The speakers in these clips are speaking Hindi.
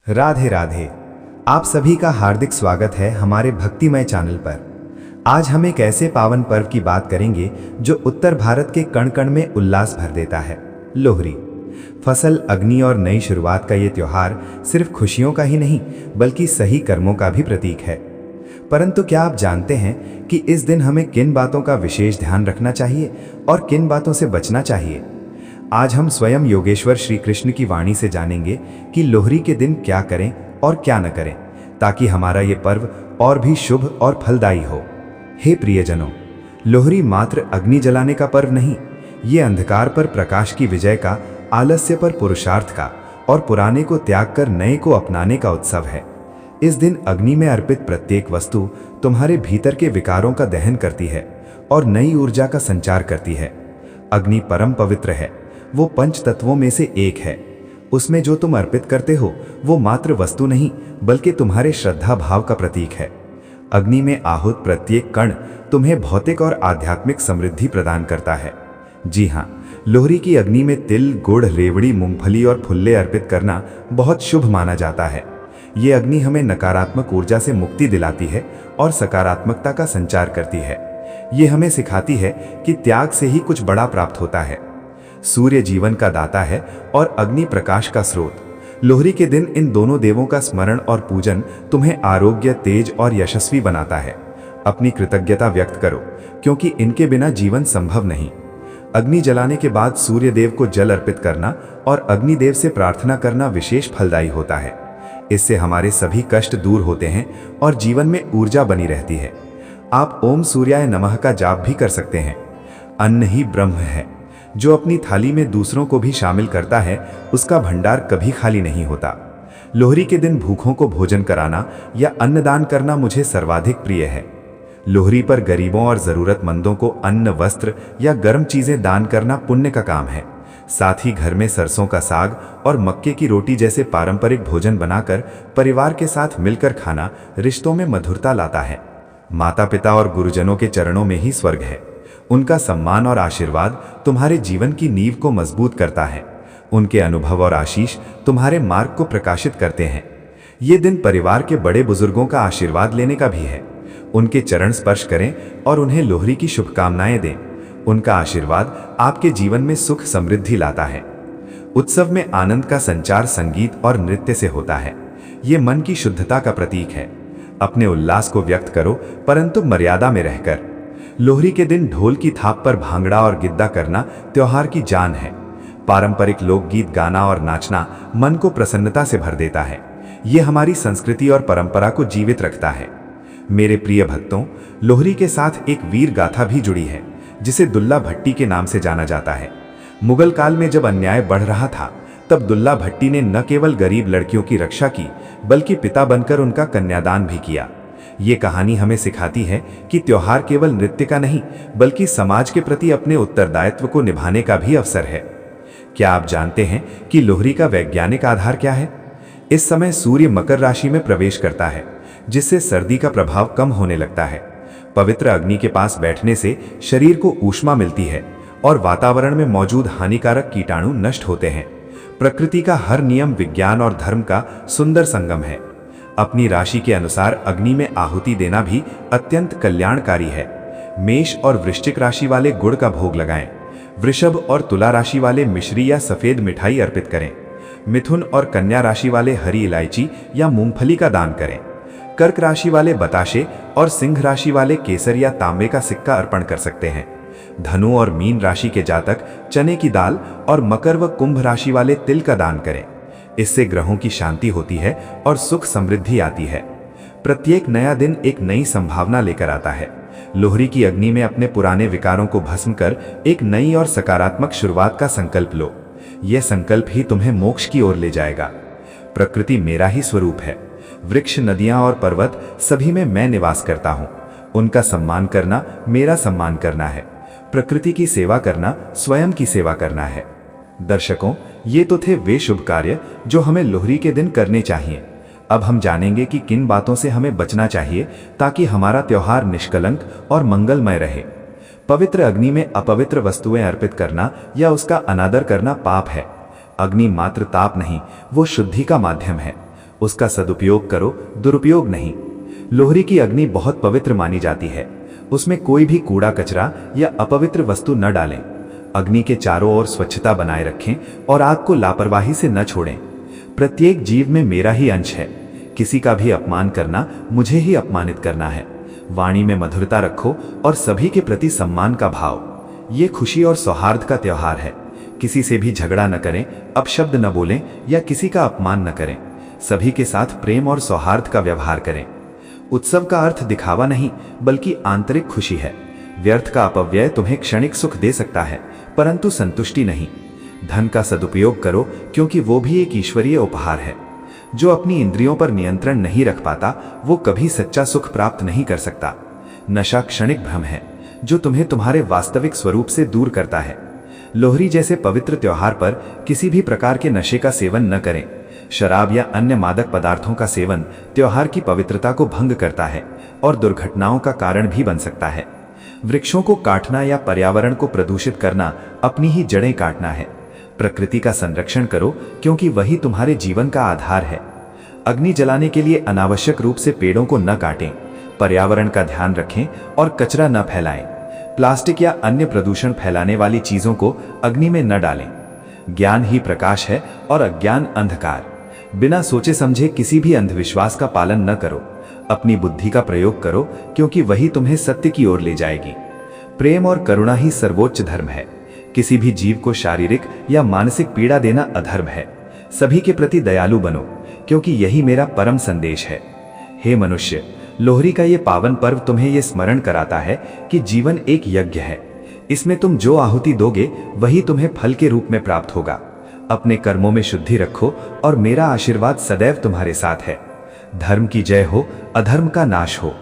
राधे राधे। आप सभी का हार्दिक स्वागत है हमारे भक्तिमय चैनल पर। आज हम एक ऐसे पावन पर्व की बात करेंगे जो उत्तर भारत के कण कण में उल्लास भर देता है, लोहरी। फसल, अग्नि और नई शुरुआत का ये त्योहार सिर्फ खुशियों का ही नहीं बल्कि सही कर्मों का भी प्रतीक है। परंतु क्या आप जानते हैं कि इस दिन हमें किन बातों का विशेष ध्यान रखना चाहिए और किन बातों से बचना चाहिए? आज हम स्वयं योगेश्वर श्री कृष्ण की वाणी से जानेंगे कि लोहरी के दिन क्या करें और क्या न करें, ताकि हमारा ये पर्व और भी शुभ और फलदायी हो। हे प्रियजनों, लोहरी मात्र अग्नि जलाने का पर्व नहीं, ये अंधकार पर प्रकाश की विजय का, आलस्य पर पुरुषार्थ का और पुराने को त्याग कर नए को अपनाने का उत्सव है। इस दिन अग्नि में अर्पित प्रत्येक वस्तु तुम्हारे भीतर के विकारों का दहन करती है और नई ऊर्जा का संचार करती है। अग्नि परम पवित्र है, वो पंच तत्वों में से एक है। उसमें जो तुम अर्पित करते हो वो मात्र वस्तु नहीं बल्कि तुम्हारे श्रद्धा भाव का प्रतीक है। अग्नि में आहूत प्रत्येक कण तुम्हें भौतिक और आध्यात्मिक समृद्धि प्रदान करता है। जी हाँ, लोहरी की अग्नि में तिल, गुड़, रेवड़ी, मूंगफली और फुल्ले अर्पित करना बहुत शुभ माना जाता है। ये अग्नि हमें नकारात्मक ऊर्जा से मुक्ति दिलाती है और सकारात्मकता का संचार करती है। ये हमें सिखाती है कि त्याग से ही कुछ बड़ा प्राप्त होता है। सूर्य जीवन का दाता है और अग्नि प्रकाश का स्रोत। लोहरी के दिन इन दोनों देवों का स्मरण और पूजन तुम्हें आरोग्य, तेज और यशस्वी बनाता है। अपनी कृतज्ञता व्यक्त करो, क्योंकि इनके बिना जीवन संभव नहीं। अग्नि जलाने के बाद सूर्य देव को जल अर्पित करना और अग्निदेव से प्रार्थना करना विशेष फलदायी होता है। इससे हमारे सभी कष्ट दूर होते हैं और जीवन में ऊर्जा बनी रहती है। आप ओम सूर्याय नमः का जाप भी कर सकते हैं। अन्न ही ब्रह्म है। जो अपनी थाली में दूसरों को भी शामिल करता है उसका भंडार कभी खाली नहीं होता। लोहरी के दिन भूखों को भोजन कराना या अन्नदान करना मुझे सर्वाधिक प्रिय है। लोहरी पर गरीबों और जरूरतमंदों को अन्न, वस्त्र या गर्म चीजें दान करना पुण्य का काम है। साथ ही घर में सरसों का साग और मक्के की रोटी जैसे पारंपरिक भोजन बनाकर परिवार के साथ मिलकर खाना रिश्तों में मधुरता लाता है। माता पिता और गुरुजनों के चरणों में ही स्वर्ग है। उनका सम्मान और आशीर्वाद तुम्हारे जीवन की नींव को मजबूत करता है। उनके अनुभव और आशीष तुम्हारे मार्ग को प्रकाशित करते हैं। ये दिन परिवार के बड़े बुजुर्गों का आशीर्वाद लेने का भी है। उनके चरण स्पर्श करें और उन्हें लोहरी की शुभकामनाएं दें। उनका आशीर्वाद आपके जीवन में सुख समृद्धि लाता है। उत्सव में आनंद का संचार संगीत और नृत्य से होता है। ये मन की शुद्धता का प्रतीक है। अपने उल्लास को व्यक्त करो, परंतु मर्यादा में रहकर। लोहरी के दिन ढोल की थाप पर भांगड़ा और गिद्दा करना त्योहार की जान है। पारंपरिक लोकगीत गाना और नाचना मन को प्रसन्नता से भर देता है। ये हमारी संस्कृति और परंपरा को जीवित रखता है। मेरे प्रिय भक्तों, लोहरी के साथ एक वीर गाथा भी जुड़ी है जिसे दुल्ला भट्टी के नाम से जाना जाता है। मुगल काल में जब अन्याय बढ़ रहा था तब दुल्ला भट्टी ने न केवल गरीब लड़कियों की रक्षा की बल्कि पिता बनकर उनका कन्यादान भी किया। ये कहानी हमें सिखाती है कि त्योहार केवल नृत्य का नहीं बल्कि समाज के प्रति अपने उत्तरदायित्व को निभाने का भी अवसर है। क्या आप जानते हैं कि लोहरी का वैज्ञानिक आधार क्या है? इस समय सूर्य मकर राशि में प्रवेश करता है, जिससे सर्दी का प्रभाव कम होने लगता है। पवित्र अग्नि के पास बैठने से शरीर को ऊष्मा मिलती है और वातावरण में मौजूद हानिकारक कीटाणु नष्ट होते हैं। प्रकृति का हर नियम विज्ञान और धर्म का सुंदर संगम है। अपनी राशि के अनुसार अग्नि में आहुति देना भी अत्यंत कल्याणकारी है। मेष और वृश्चिक राशि वाले गुड़ का भोग लगाएं। वृषभ और तुला राशि वाले मिश्री या सफेद मिठाई अर्पित करें। मिथुन और कन्या राशि वाले हरी इलायची या मूंगफली का दान करें। कर्क राशि वाले बताशे और सिंह राशि वाले केसर या तांबे का सिक्का अर्पण कर सकते हैं। धनु और मीन राशि के जातक चने की दाल और मकर व कुंभ राशि वाले तिल का दान करें। इससे ग्रहों की शांति होती है और सुख समृद्धि आती है। प्रत्येक नया दिन एक नई संभावना लेकर आता है। लोहरी की अग्नि में अपने पुराने विकारों को भस्म कर एक नई और सकारात्मक शुरुआत का संकल्प लो। यह संकल्प ही तुम्हें मोक्ष की ओर ले जाएगा। प्रकृति मेरा ही स्वरूप है। वृक्ष, नदियां और पर्वत सभी में मैं निवास करता हूँ। उनका सम्मान करना मेरा सम्मान करना है। प्रकृति की सेवा करना स्वयं की सेवा करना है। दर्शकों, ये तो थे वे शुभ कार्य जो हमें लोहरी के दिन करने चाहिए। अब हम जानेंगे कि किन बातों से हमें बचना चाहिए ताकि हमारा त्योहार निष्कलंक और मंगलमय रहे। पवित्र अग्नि में अपवित्र वस्तुएं अर्पित करना या उसका अनादर करना पाप है। अग्नि मात्र ताप नहीं, वो शुद्धि का माध्यम है। उसका सदुपयोग करो, दुरुपयोग नहीं। लोहरी की अग्नि बहुत पवित्र मानी जाती है। उसमें कोई भी कूड़ा कचरा या अपवित्र वस्तु न डालें। अग्नि के चारों ओर स्वच्छता बनाए रखें और आग को लापरवाही से न छोड़ें। प्रत्येक जीव में मेरा ही अंश है। किसी का भी अपमान करना मुझे ही अपमानित करना है। वाणी में मधुरता रखो और सभी के प्रति सम्मान का भाव। ये खुशी और सौहार्द का त्योहार है। किसी से भी झगड़ा न करें, अपशब्द न बोलें या किसी का अपमान न करें। सभी के साथ प्रेम और सौहार्द का व्यवहार करें। उत्सव का अर्थ दिखावा नहीं, बल्कि आंतरिक खुशी है। व्यर्थ का अपव्यय तुम्हें क्षणिक सुख दे सकता है, परंतु संतुष्टि नहीं। धन का सदुपयोग करो, क्योंकि वो भी एक ईश्वरीय उपहार है। जो अपनी इंद्रियों पर नियंत्रण नहीं रख पाता, वो कभी सच्चा सुख प्राप्त नहीं कर सकता। नशा क्षणिक भ्रम है, जो तुम्हें तुम्हारे वास्तविक स्वरूप से दूर करता है। लोहरी जैसे पवित्र त्योहार पर किसी भी प्रकार के नशे का सेवन न करें। शराब या अन्य मादक पदार्थों का सेवन त्योहार की पवित्रता को भंग करता है और दुर्घटनाओं का कारण भी बन सकता है। वृक्षों को काटना या पर्यावरण को प्रदूषित करना अपनी ही जड़ें काटना है। प्रकृति का संरक्षण करो, क्योंकि वही तुम्हारे जीवन का आधार है। अग्नि जलाने के लिए अनावश्यक रूप से पेड़ों को न काटें। पर्यावरण का ध्यान रखें और कचरा न फैलाएं। प्लास्टिक या अन्य प्रदूषण फैलाने वाली चीजों को अग्नि में न डालें। ज्ञान ही प्रकाश है और अज्ञान अंधकार। बिना सोचे समझे किसी भी अंधविश्वास का पालन न करो। अपनी बुद्धि का प्रयोग करो, क्योंकि वही तुम्हें सत्य की ओर ले जाएगी। प्रेम और करुणा ही सर्वोच्च धर्म है। किसी भी जीव को शारीरिक या मानसिक पीड़ा देना अधर्म है। सभी के प्रति दयालु बनो, क्योंकि यही मेरा परम संदेश है। हे मनुष्य, लोहरी का ये पावन पर्व तुम्हें ये स्मरण कराता है कि जीवन एक यज्ञ है। इसमें तुम जो आहुति दोगे वही तुम्हें फल के रूप में प्राप्त होगा। अपने कर्मों में शुद्धि रखो और मेरा आशीर्वाद सदैव तुम्हारे साथ है। धर्म की जय हो, अधर्म का नाश हो।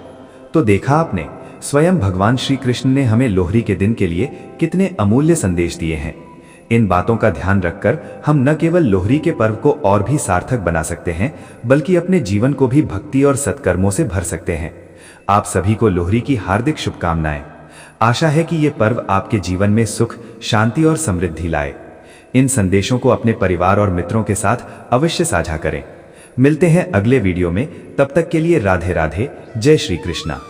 तो देखा आपने, स्वयं भगवान श्री कृष्ण ने हमें लोहरी के दिन के लिए कितने अमूल्य संदेश दिए हैं। इन बातों का ध्यान रखकर हम न केवल लोहरी के पर्व को और भी सार्थक बना सकते हैं, बल्कि अपने जीवन को भी भक्ति और सत्कर्मों से भर सकते हैं। आप सभी को लोहरी की हार्दिक शुभकामनाएं। आशा है कि ये पर्व आपके जीवन में सुख, शांति और समृद्धि लाए। इन संदेशों को अपने परिवार और मित्रों के साथ अवश्य साझा करें। मिलते हैं अगले वीडियो में। तब तक के लिए राधे राधे, जय श्री कृष्णा।